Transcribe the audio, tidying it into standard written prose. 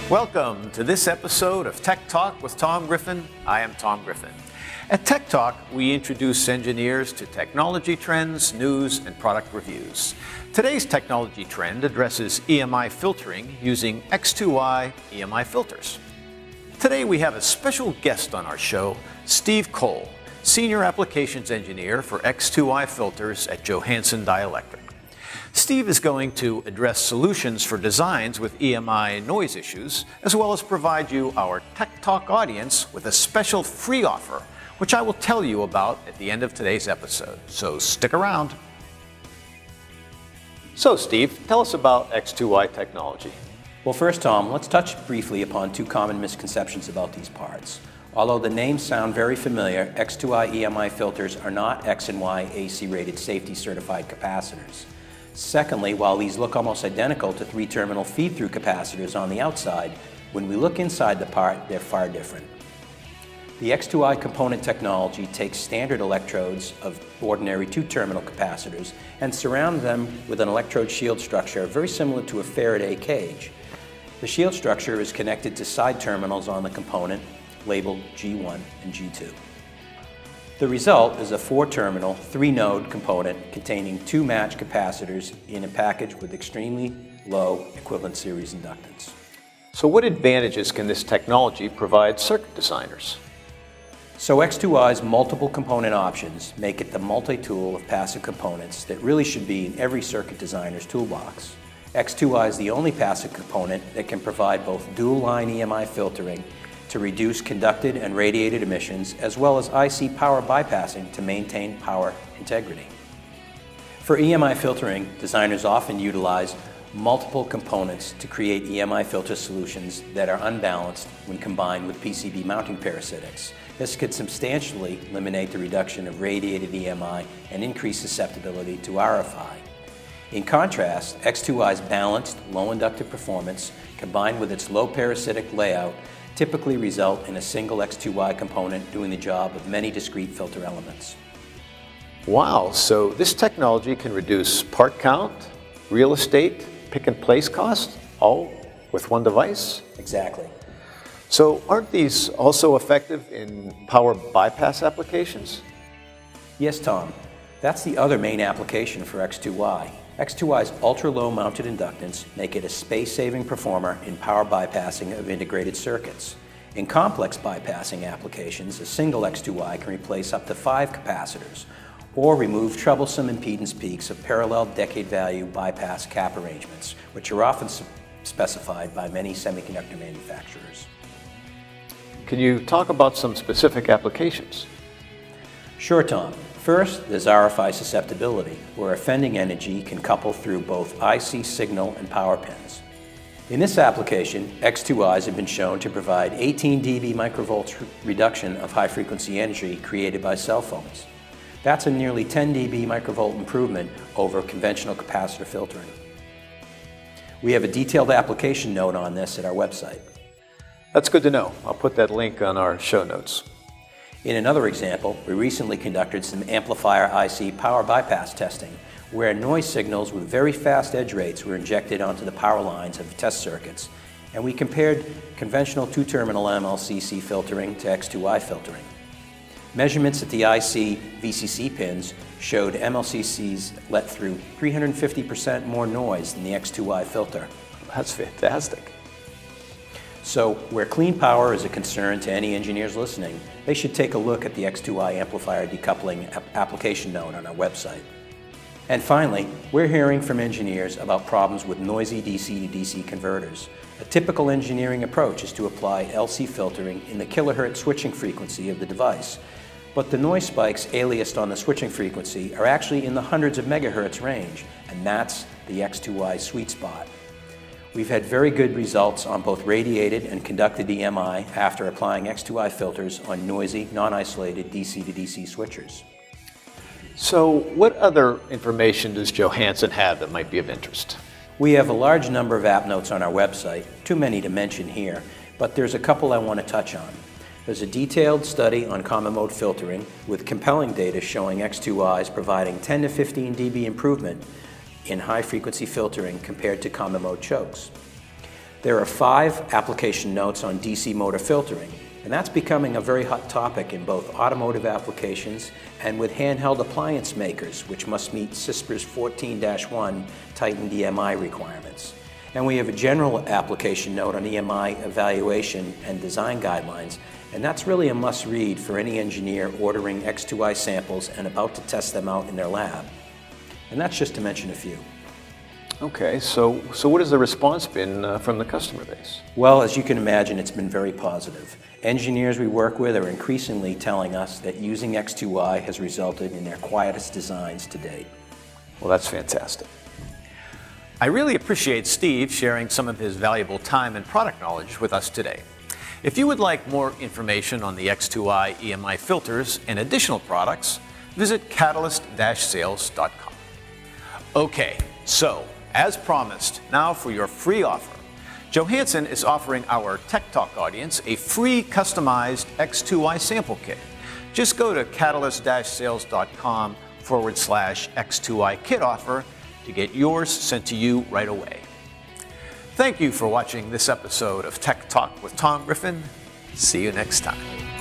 Welcome to this episode of Tech Talk with Tom Griffin. I am Tom Griffin. At Tech Talk, we introduce engineers to technology trends, news, and product reviews. Today's technology trend addresses EMI filtering using X2Y EMI filters. Today we have a special guest on our show, Steve Cole, Senior Applications Engineer for X2Y filters at Johanson Dielectrics. Steve is going to address solutions for designs with EMI noise issues, as well as provide you, our Tech Talk audience, with a special free offer, which I will tell you about at the end of today's episode. So stick around. So Steve, tell us about X2Y technology. Well, first, Tom, let's touch briefly upon two common misconceptions about these parts. Although the names sound very familiar, X2Y EMI filters are not X and Y AC rated safety certified capacitors. Secondly, while these look almost identical to three-terminal feed-through capacitors on the outside, when we look inside the part, they're far different. The X2Y component technology takes standard electrodes of ordinary two-terminal capacitors and surrounds them with an electrode shield structure very similar to a Faraday cage. The shield structure is connected to side terminals on the component, labeled G1 and G2. The result is a four-terminal, three-node component containing two matched capacitors in a package with extremely low equivalent series inductance. So what advantages can this technology provide circuit designers? So X2Y's multiple component options make it the multi-tool of passive components that really should be in every circuit designer's toolbox. X2Y is the only passive component that can provide both dual-line EMI filtering to reduce conducted and radiated emissions, as well as IC power bypassing to maintain power integrity. For EMI filtering, designers often utilize multiple components to create EMI filter solutions that are unbalanced when combined with PCB mounting parasitics. This could substantially eliminate the reduction of radiated EMI and increase susceptibility to RFI. In contrast, X2Y's balanced, low inductive performance, combined with its low parasitic layout, typically result in a single X2Y component doing the job of many discrete filter elements. Wow, so this technology can reduce part count, real estate, pick and place cost, all with one device? Exactly. So aren't these also effective in power bypass applications? Yes, Tom. That's the other main application for X2Y. X2Y's ultra-low mounted inductance make it a space-saving performer in power bypassing of integrated circuits. In complex bypassing applications, a single X2Y can replace up to 5 capacitors or remove troublesome impedance peaks of parallel decade value bypass cap arrangements, which are often specified by many semiconductor manufacturers. Can you talk about some specific applications? Sure, Tom. First, there's RFI susceptibility, where offending energy can couple through both IC signal and power pins. In this application, X2Ys have been shown to provide 18 dB microvolts reduction of high-frequency energy created by cell phones. That's a nearly 10 dB microvolt improvement over conventional capacitor filtering. We have a detailed application note on this at our website. That's good to know. I'll put that link on our show notes. In another example, we recently conducted some amplifier IC power bypass testing, where noise signals with very fast edge rates were injected onto the power lines of test circuits, and we compared conventional two-terminal MLCC filtering to X2Y filtering. Measurements at the IC VCC pins showed MLCCs let through 350% more noise than the X2Y filter. That's fantastic. So, where clean power is a concern to any engineers listening, they should take a look at the X2Y amplifier decoupling application note on our website. And finally, we're hearing from engineers about problems with noisy DC to DC converters. A typical engineering approach is to apply LC filtering in the kilohertz switching frequency of the device, but the noise spikes aliased on the switching frequency are actually in the hundreds of megahertz range, and that's the X2Y sweet spot. We've had very good results on both radiated and conducted EMI after applying X2Y filters on noisy, non-isolated DC to DC switchers. So what other information does Johanson have that might be of interest? We have a large number of app notes on our website, too many to mention here, but there's a couple I want to touch on. There's a detailed study on common mode filtering with compelling data showing X2Ys providing 10 to 15 dB improvement in high-frequency filtering compared to common mode chokes. There are 5 application notes on DC motor filtering, and that's becoming a very hot topic in both automotive applications and with handheld appliance makers, which must meet CISPR's 14-1 Titan EMI requirements. And we have a general application note on EMI evaluation and design guidelines, and that's really a must-read for any engineer ordering X2Y samples and about to test them out in their lab. And that's just to mention a few. Okay, so what has the response been from the customer base? Well, as you can imagine, it's been very positive. Engineers we work with are increasingly telling us that using X2Y has resulted in their quietest designs to date. Well, that's fantastic. I really appreciate Steve sharing some of his valuable time and product knowledge with us today. If you would like more information on the X2Y EMI filters and additional products, visit catalyst-sales.com. Okay, so as promised, now for your free offer. Johanson is offering our TechTalk audience a free customized X2Y sample kit. Just go to catalyst-sales.com/X2Y kit offer to get yours sent to you right away. Thank you for watching this episode of Tech Talk with Tom Griffin. See you next time.